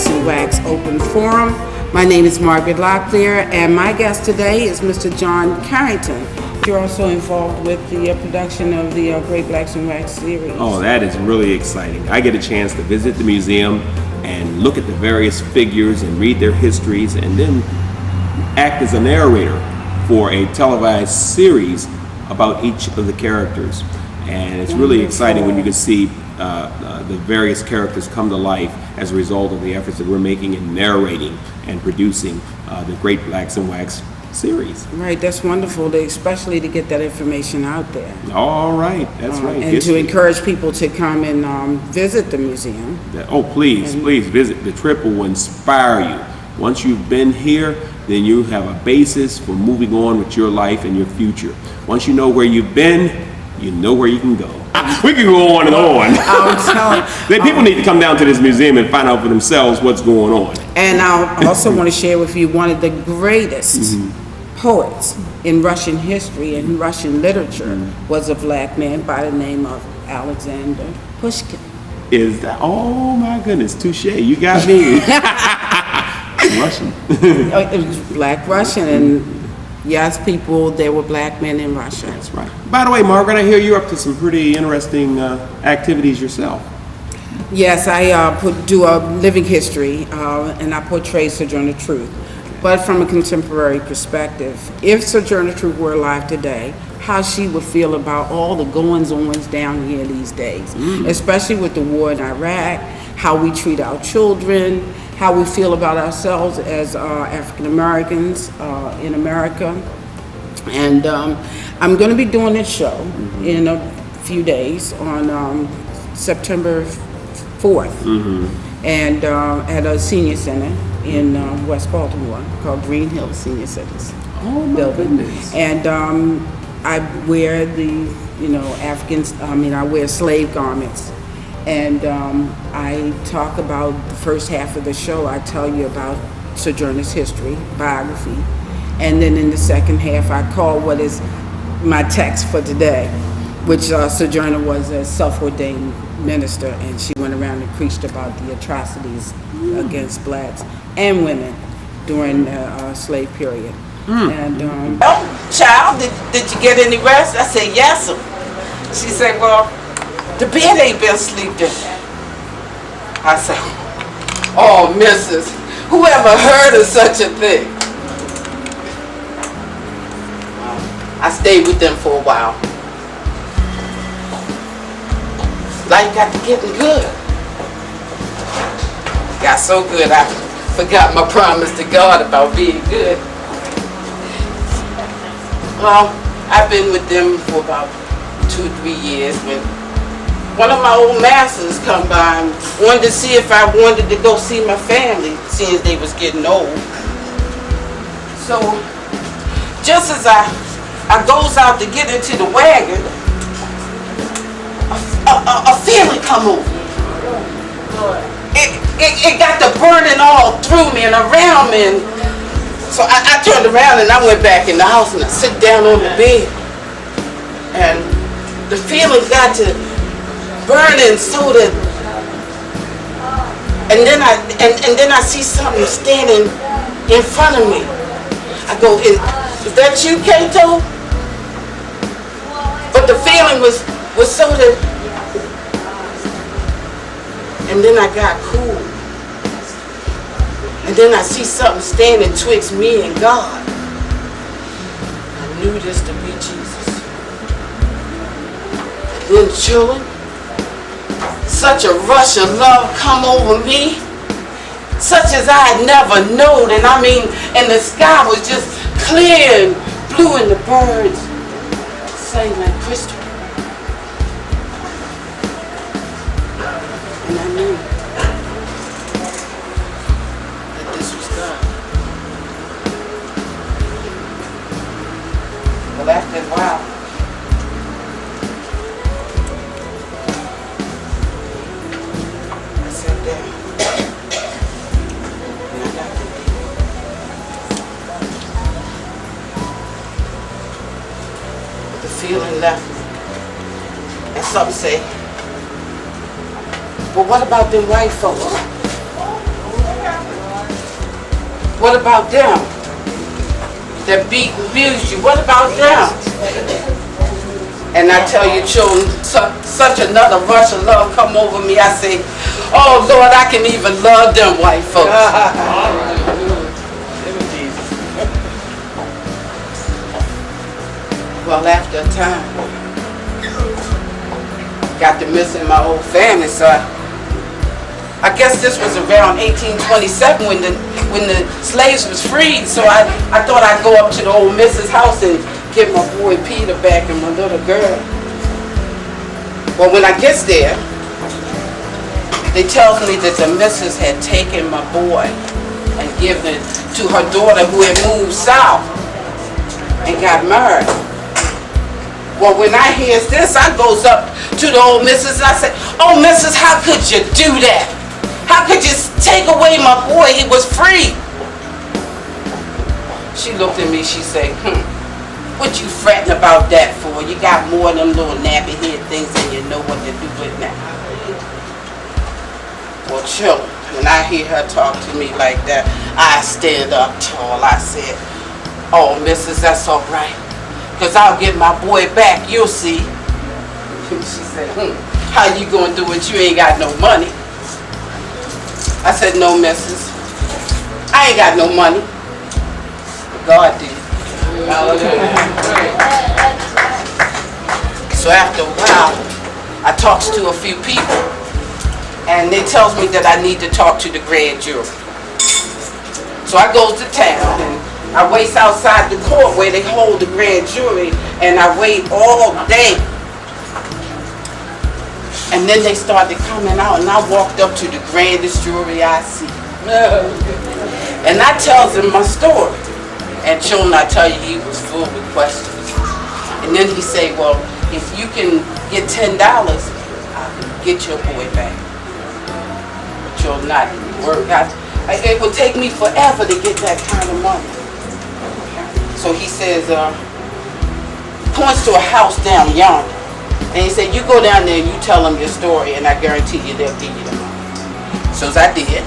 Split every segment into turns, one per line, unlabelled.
Blacks in Wax Open Forum. My name is Margaret Locklear, and my guest today is Mr. John Carrington. You're also involved with the production of the Great Blacks in Wax series.
Oh, that is really exciting. I get a chance to visit the museum and look at the various figures and read their histories, and then act as a narrator for a televised series about each of the characters. And it's really exciting when you can see the various characters come to life as a result of the efforts that we're making in narrating and producing the Great Blacks in Wax series.
Right, that's wonderful, especially to get that information out there.
All right, that's right.
And to encourage people to come and visit the museum.
Please visit. The trip will inspire you. Once you've been here, then you have a basis for moving on with your life and your future. Once you know where you've been, you know where you can go. We can go on and on.
I'm telling
People need to come down to this museum and find out for themselves what's going on.
And I also want to share with you one of the greatest poets in Russian history and Russian literature was a black man by the name of Alexander Pushkin.
Is that? Oh my goodness, touche! You got me. Russian.
It was black Russian, and yes, there were black men in Russia.
That's right. By the way, Margaret, I hear you're up to some pretty interesting activities yourself.
Yes, I do a living history, and I portray Sojourner Truth, but from a contemporary perspective. If Sojourner Truth were alive today, how she would feel about all the goings-ons down here these days, especially with the war in Iraq, how we treat our children, how we feel about ourselves as African Americans in America. And I'm going to be doing this show in a few days on September 4th, and at a senior center in West Baltimore called Green Hill Senior Centers building.
Goodness.
And I wear I wear slave garments. And I talk about the first half of the show. I tell you about Sojourner's history, biography. And then in the second half, I call what is my text for today, which Sojourner was a self-ordained minister, and she went around and preached about the atrocities against blacks and women during the slave period. And
child, did you get any rest? I said, yes. She said, well, the bed ain't been sleeping. I said, oh, missus, whoever heard of such a thing? I stayed with them for a while. Life got to getting good. Got so good I forgot my promise to God about being good. Well, I've been with them for about 2-3 years when one of my old masters come by and wanted to see if I wanted to go see my family, seeing they was getting old. So, just as I goes out to get into the wagon, a feeling come over me. It got the burning all through me and around me. And so I turned around and I went back in the house and I sit down on the bed. And the feeling got to burning so that, and then I see something standing in front of me. I go, is that you, Kato? But the feeling was so that, and then I got cool. And then I see something standing twixt me and God. I knew this to be Jesus. Then children, such a rush of love come over me, such as I had never known. And I mean, and the sky was just clear and blue, and the birds sang like crystal. And I knew that this was God. Well, after a while, feeling left me. And some say, but what about them white folks? What about them that beat and abused you? What about them? And I tell you, children, such another rush of love come over me. I say, oh Lord, I can even love them white folks. Well, after a time, got to missing my whole family, so I guess this was around 1827 when the slaves was freed. So I thought I'd go up to the old missus' house and get my boy Peter back and my little girl. Well, when I get there, they tell me that the missus had taken my boy and given it to her daughter who had moved south and got married. Well, when I hears this, I goes up to the old missus and I say, oh missus, how could you do that? How could you take away my boy? He was free. She looked at me, she said, what you fretting about that for? You got more of them little nappy head things and you know what to do with that. Well, children, when I hear her talk to me like that, I stand up tall. I said, oh, missus, that's all right. Because I'll get my boy back, you'll see. She said, how you going to do it? You ain't got no money. I said, no, missus. I ain't got no money. God did. So after a while, I talks to a few people, and they tells me that I need to talk to the grand jury. So I goes to town, and I waits outside the court where they hold the grand jury, and I wait all day. And then they started coming out, and I walked up to the grandest jury I see. And I tells him my story. And children, I tell you, he was full with questions. And then he say, well, if you can get $10, I'll get your boy back. But you'll not work. It would take me forever to get that kind of money. So he says, points to a house down yonder. And he said, you go down there and you tell them your story, and I guarantee you they'll give you the money. So as I did,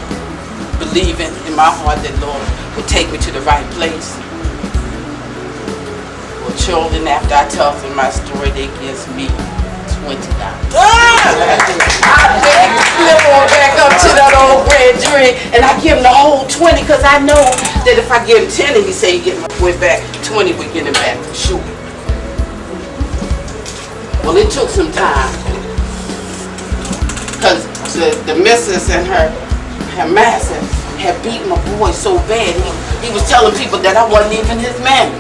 believing in my heart that Lord would take me to the right place. Well, children, after I tell them my story, they gives me $20. I beg to flip on back up to that old grand jury, and I give him the whole 20, because I know that if I give him 10 and he say he get my boy back, 20 would get him back for sure. Well, it took some time, because the missus and her master had beaten my boy so bad, he was telling people that I wasn't even his man.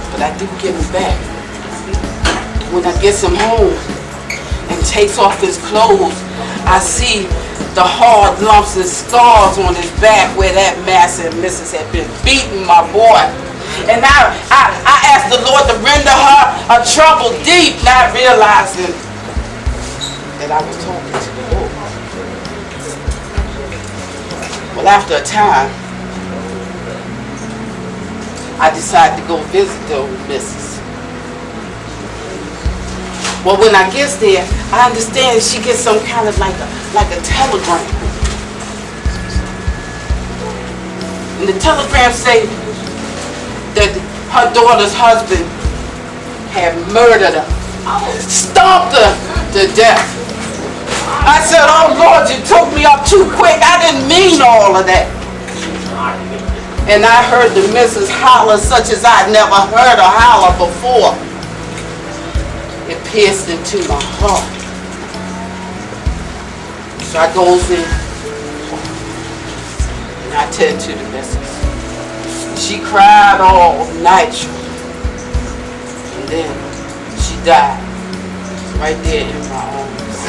But I do give him back. When I gets him home and takes off his clothes, I see the hard lumps and scars on his back where that master and missus had been beating my boy. And I asked the Lord to render her a trouble deep, not realizing that I was talking to the Lord. Well, after a time, I decided to go visit the old missus. Well, when I gets there, I understand she gets some kind of like a telegram. And the telegram say that her daughter's husband had murdered her, stomped her to death. I said, oh Lord, you took me up too quick. I didn't mean all of that. And I heard the missus holler such as I'd never heard her holler before. It pierced into my heart. So I goes in and I tell to the missus. She cried all night, and then she died right there in my arms.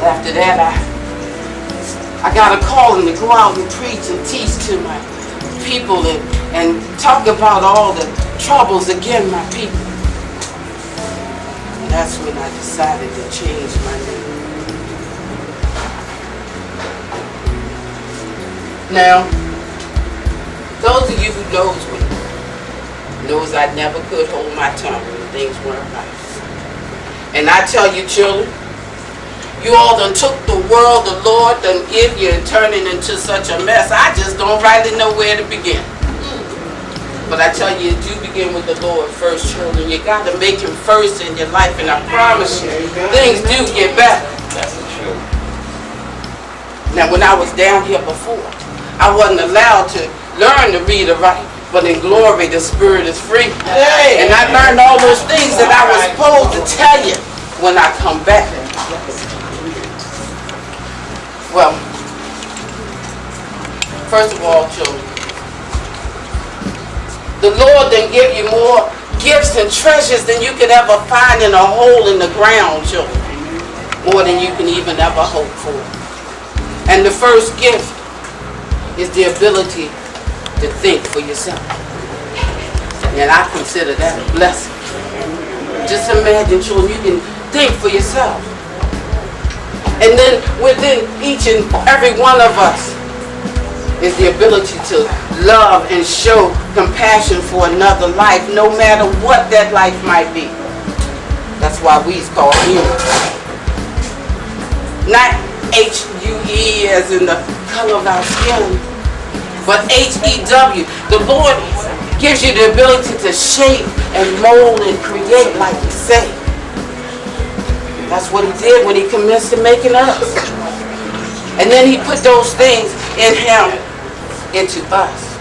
After that, I got a calling to go out and preach and teach to my people and talk about all the troubles against my people. And that's when I decided to change my name. Now, those of you who knows me, knows I never could hold my tongue when things weren't right. And I tell you, children, You all done took the world the Lord done give you and turn it into such a mess. I just don't rightly know where to begin. But I tell you, do begin with the Lord first, children. You got to make him first in your life, and I promise you, things do get better.
That's the truth.
Now, when I was down here before, I wasn't allowed to learn to read or write. But in glory, the spirit is free. And I learned all those things that I was supposed to tell you when I come back. Well, first of all, children, the Lord then give you more gifts and treasures than you could ever find in a hole in the ground, children. More than you can even ever hope for. And the first gift is the ability to think for yourself. And I consider that a blessing. Just imagine, children, you can think for yourself. And then within each and every one of us is the ability to love and show compassion for another life, no matter what that life might be. That's why we's called human. Not H-U-E as in the color of our skin, but H-E-W. The Lord gives you the ability to shape and mold and create, like he said. That's what he did when he commenced to making us. And then he put those things in him into us.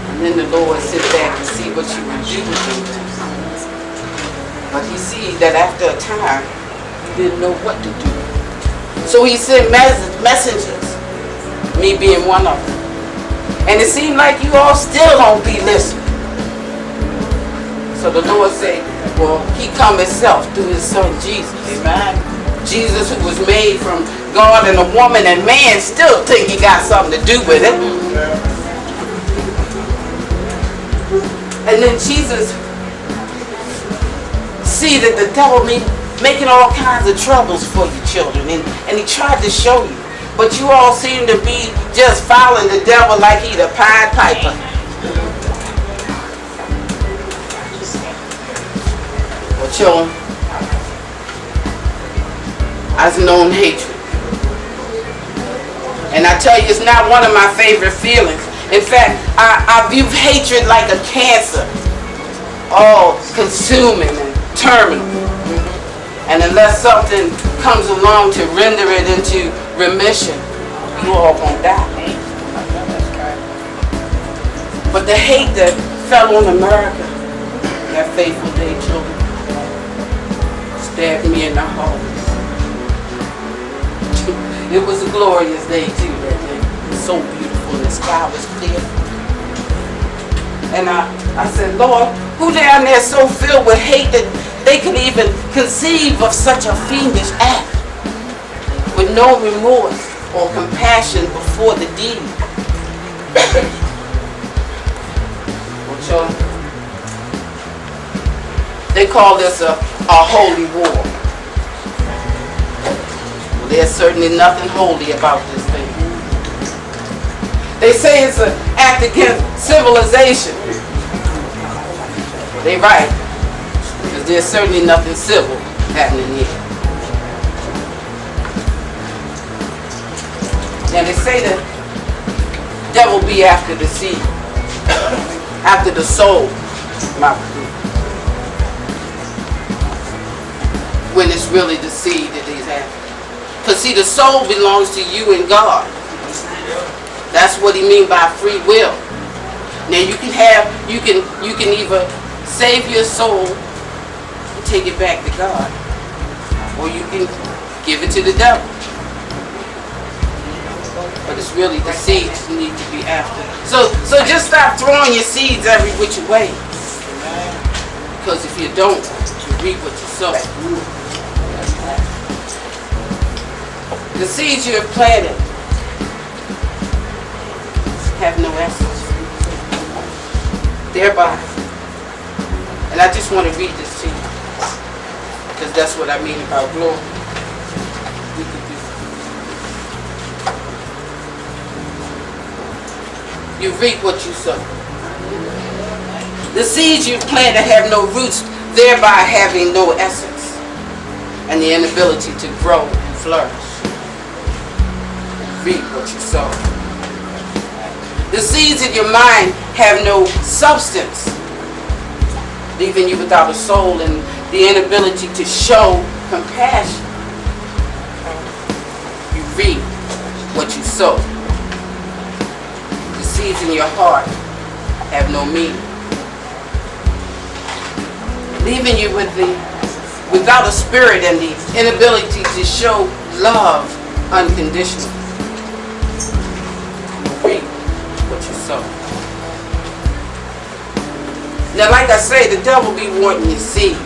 And then the Lord sit back and see what you would do with them. But he sees that after a time, you didn't know what to do. So he sent messengers, me being one of them. And it seemed like you all still don't be listening. So the Lord said, well, he come himself through his son Jesus. Amen. Jesus, who was made from God and a woman, and man still think he got something to do with it. And then Jesus see that the devil making all kinds of troubles for you children, and he tried to show you. But you all seem to be just following the devil like he the Pied Piper. Well, children, I've known hatred. And I tell you, it's not one of my favorite feelings. In fact, I view hatred like a cancer. All consuming and terminal. And unless something comes along to render it into remission, you all gonna die. But the hate that fell on America, that fateful day, children, stabbed me in the heart. It was a glorious day too that day. It was so beautiful and the sky was clear. And I said, Lord, who down there so filled with hate that they could even conceive of such a fiendish act with no remorse or compassion before the deed? Well, children, they call this a holy war. Well, there's certainly nothing holy about this thing. They say it's an act against civilization. They right, because there's certainly nothing civil happening here. Now they say the devil be after the seed, after the soul, when it's really the seed that he's after. Because see, the soul belongs to you and God. That's what he means by free will. Now you can either save your soul and take it back to God, or you can give it to the devil. But it's really the seeds you need to be after. So just stop throwing your seeds every which way. Because if you don't, you reap what you sow. The seeds you have planted have no essence. Thereby. And I just want to read this to you. Because that's what I mean about glory. We could do. You reap what you sow. The seeds you planted have no roots, thereby having no essence and the inability to grow flourish. Reap what you sow. The seeds in your mind have no substance, leaving you without a soul and the inability to show compassion. You reap what you sow. The seeds in your heart have no meaning, leaving you without a spirit and the inability to show love unconditionally. Reap what you sow. Now, like I say, the devil be wanting your seed.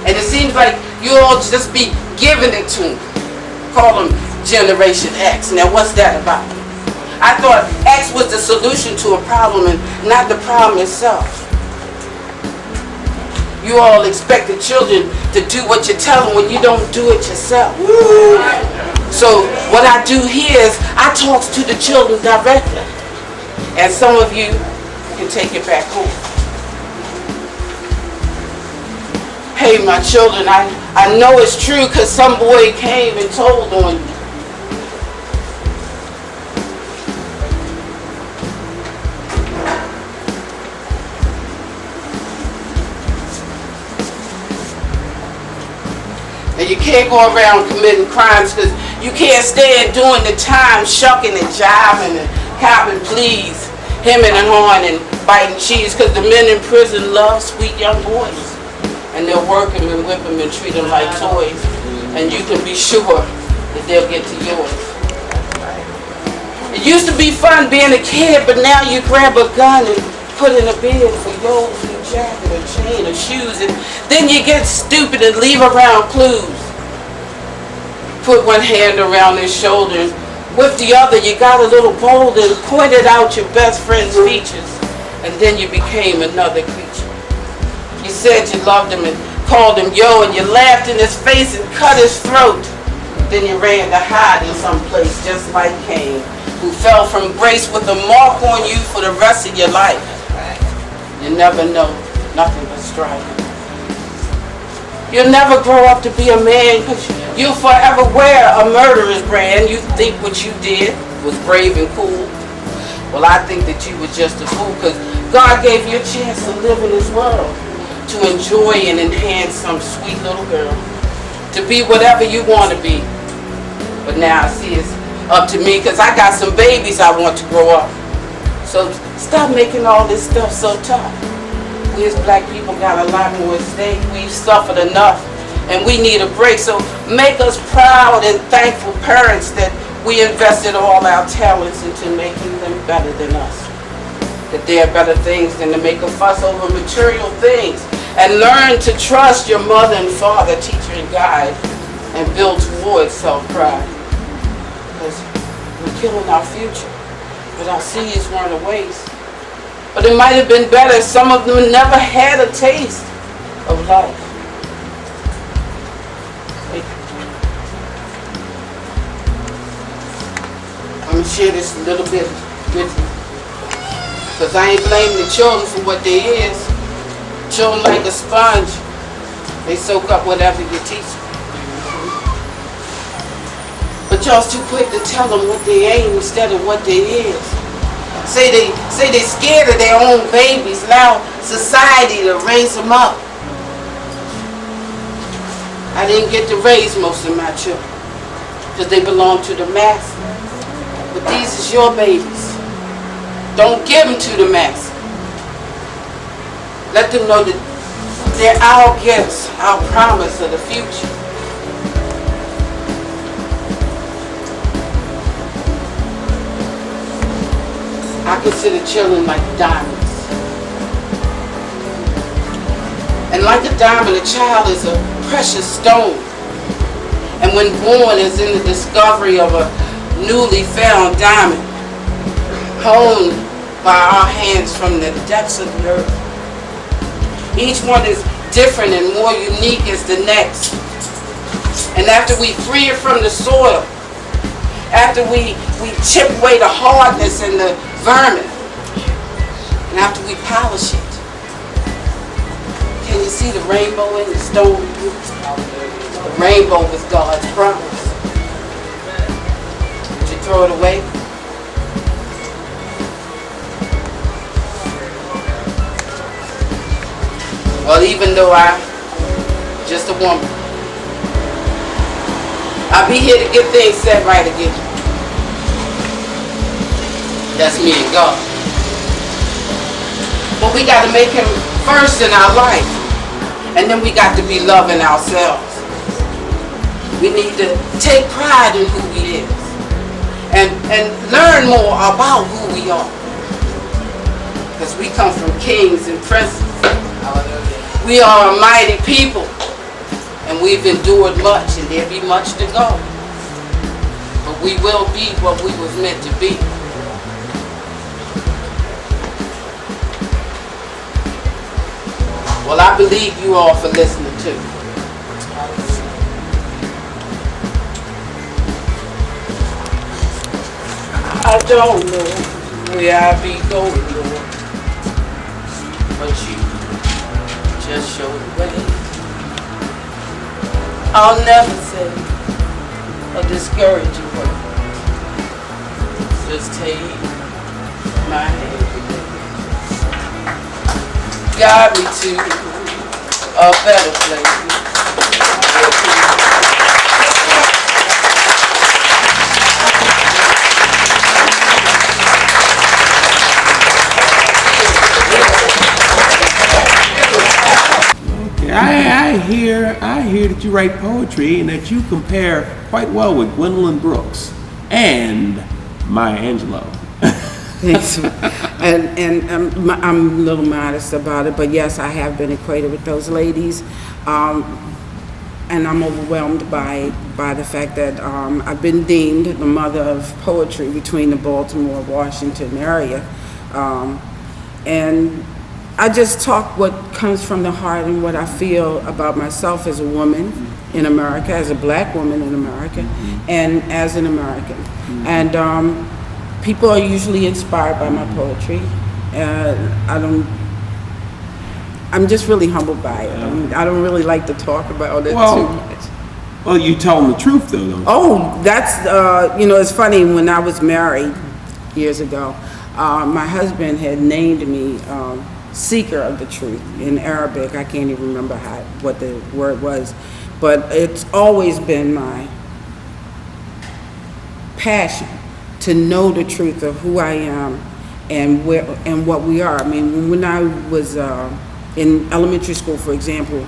And it seems like you all just be giving it to him. Call him Generation X. Now, what's that about? I thought X was the solution to a problem and not the problem itself. You all expect the children to do what you tell them when you don't do it yourself. So what I do here is I talk to the children directly. And some of you can take it back home. Hey, my children, I know it's true because some boy came and told on you. And you can't go around committing crimes because you can't stand doing the time shucking and jiving and copping pleas, hemming and hawing and biting cheese because the men in prison love sweet young boys. And they'll work them and whip them and treat them like toys. And you can be sure that they'll get to yours. It used to be fun being a kid, but now you grab a gun and put in a bid for your new jacket or chain or shoes, and then you get stupid and leave around clues. Put one hand around his shoulder, and with the other you got a little bold and pointed out your best friend's features, and then you became another creature. You said you loved him and called him yo, and you laughed in his face and cut his throat. Then you ran to hide in some place just like Cain, who fell from grace with a mark on you for the rest of your life. You never know nothing but strife. You'll never grow up to be a man because you'll forever wear a murderer's brand. You think what you did was brave and cool. Well, I think that you were just a fool because God gave you a chance to live in this world, to enjoy and enhance some sweet little girl, to be whatever you want to be. But now I see it's up to me because I got some babies I want to grow up. So stop making all this stuff so tough. We as black people got a lot more at stake. We've suffered enough and we need a break. So make us proud and thankful parents that we invested all our talents into making them better than us. That there are better things than to make a fuss over material things. And learn to trust your mother and father, teacher and guide, and build towards self-pride. Because we're killing our future. But our seeds weren't a waste. But it might have been better if some of them never had a taste of life. I'm going to share this a little bit with you. Because I ain't blaming the children for what they is. Children like a sponge. They soak up whatever you teach them. But y'all's too quick to tell them what they ain't instead of what they is. Say they scared of their own babies. Allow society to raise them up. I didn't get to raise most of my children because they belong to the mass. But these is your babies. Don't give them to the mass. Let them know that they're our gifts, our promise of the future. I consider children like diamonds. And like a diamond, a child is a precious stone. And when born is in the discovery of a newly found diamond, honed by our hands from the depths of the earth. Each one is different and more unique as the next. And after we free it from the soil, after we chip away the hardness and the vermin, and after we polish it, can you see the rainbow in the stone? The rainbow was God's promise. Would you throw it away? Well, even though I'm just a woman, I'll be here to get things set right again. That's me and God. But we got to make him first in our life. And then we got to be loving ourselves. We need to take pride in who he is. And learn more about who we are. Because we come from kings and princes. We are a mighty people. And we've endured much, and there be much to go. But we will be what we was meant to be. Well, I believe you all for listening too. I don't know where I be going, Lord, but you just show the way. I'll never say a discouraging word. Just take my hand. Guide me to a better place.
I hear that you write poetry and that you compare quite well with Gwendolyn Brooks and Maya Angelou.
Thanks. And I'm a little modest about it, but yes, I have been equated with those ladies. And I'm overwhelmed by the fact that I've been deemed the mother of poetry between the Baltimore, Washington area. And I just talk what comes from the heart and what I feel about myself as a woman in America, as a black woman in America, and as an American. And people are usually inspired by my poetry. I'm just really humbled by it. I don't really like to talk about it too much.
Well, you tell them the truth, though, don't you?
Oh, that's, it's funny, when I was married years ago, my husband had named me Seeker of the Truth in Arabic. I can't even remember what the word was, but it's always been my passion to know the truth of who I am and what we are. I mean, when I was in elementary school, for example,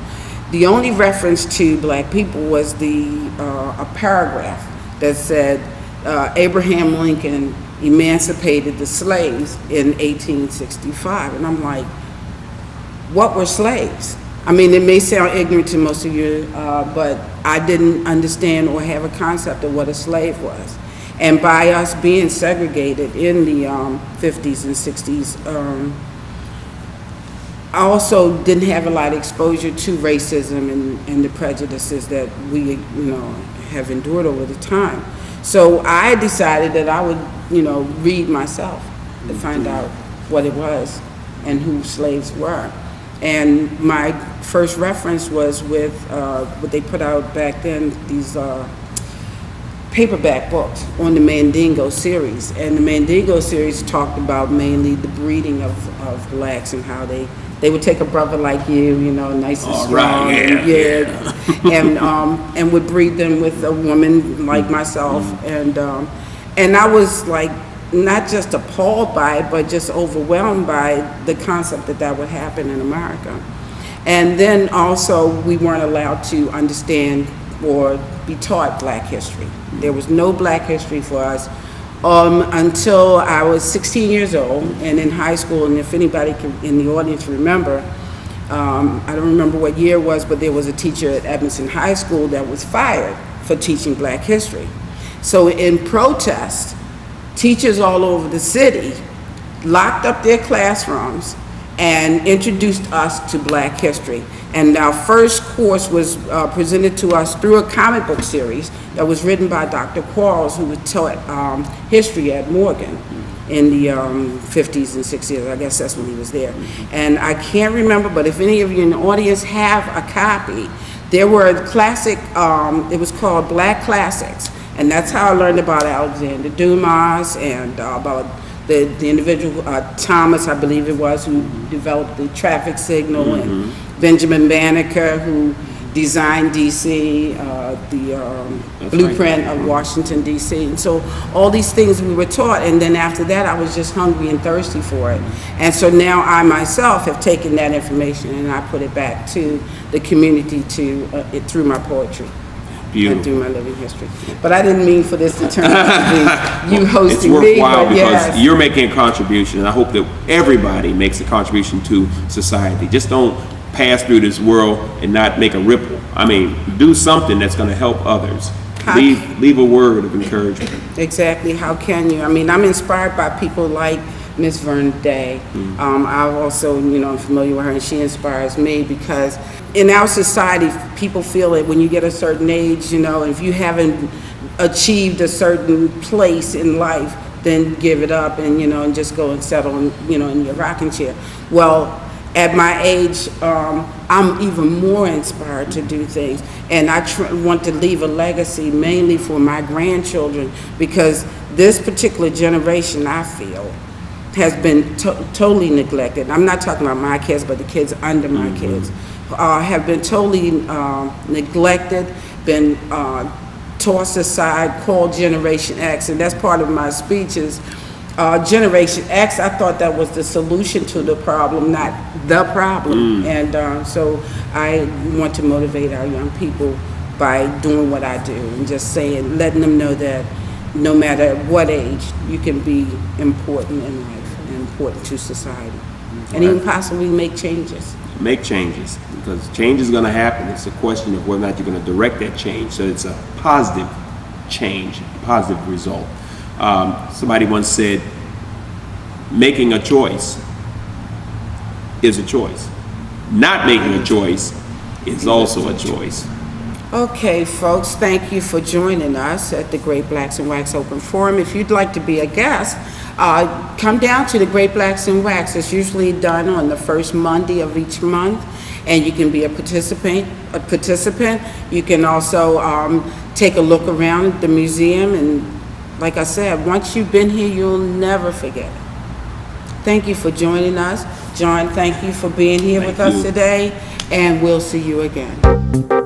the only reference to black people was a paragraph that said Abraham Lincoln emancipated the slaves in 1865. And I'm like, what were slaves? I mean, it may sound ignorant to most of you, but I didn't understand or have a concept of what a slave was. And by us being segregated in the 50s and 60s, I also didn't have a lot of exposure to racism and the prejudices that we, have endured over the time. So I decided that I would, read myself to find out what it was and who slaves were. And my first reference was with what they put out back then, these paperback books on the Mandingo series. And the Mandingo series talked about mainly the breeding of blacks and how they would take a brother like you, nice and strong,
right,
and would breed them with a woman like myself, and I was like not just appalled by it, but just overwhelmed by the concept that would happen in America. And then also we weren't allowed to understand or be taught black history. There was no black history for us until I was 16 years old and in high school. And if anybody in the audience remember, I don't remember what year it was, but there was a teacher at Edmondson High School that was fired for teaching black history. So in protest, teachers all over the city locked up their classrooms and introduced us to black history. And our first course was presented to us through a comic book series that was written by Dr. Quarles, who was taught history at Morgan in the 50s and 60s. I guess that's when he was there. And I can't remember, but if any of you in the audience have a copy, There were classic, it was called Black Classics, and that's how I learned about Alexander Dumas and about the individual, Thomas, I believe it was, who developed the traffic signal, and Benjamin Banneker, who designed DC, the blueprint of Washington, DC. And so all these things we were taught, and then after that I was just hungry and thirsty for it. And so now I myself have taken that information and I put it back to the community through my poetry.
Beautiful.
And through my living history. But I didn't mean for this to turn out to be you hosting
It's
me,
worthwhile
but
because
yes.
you're making a contribution, and I hope that everybody makes a contribution to society. Just don't pass through this world and not make a ripple. I mean, do something that's going to help others. Leave a word of encouragement.
Exactly. How can you? I mean, I'm inspired by people like Miss Verna Day. I also, I'm familiar with her, and she inspires me because in our society, people feel that when you get a certain age, if you haven't achieved a certain place in life, then give it up and, and just go and settle, in your rocking chair. Well, at my age, I'm even more inspired to do things, and I want to leave a legacy mainly for my grandchildren, because this particular generation, I feel, has been totally neglected. I'm not talking about my kids, but the kids under my kids have been totally neglected, been tossed aside, called Generation X, and that's part of my speeches. Generation X, I thought that was the solution to the problem, not the problem. And so I want to motivate our young people by doing what I do and just letting them know that no matter what age, you can be important in life and important to society. And even possibly make changes.
Make changes, because change is going to happen. It's a question of whether or not you're going to direct that change so it's a positive change, a positive result. Somebody once said, making a choice is a choice. Not making a choice is also a choice.
Okay, folks, thank you for joining us at the Great Blacks in Wax Open Forum. If you'd like to be a guest, come down to the Great Blacks in Wax. It's usually done on the first Monday of each month, and you can be a participant. You can also take a look around the museum, and like I said, once you've been here, you'll never forget it. Thank you for joining us. John, thank you for being here with us today, and we'll see you again.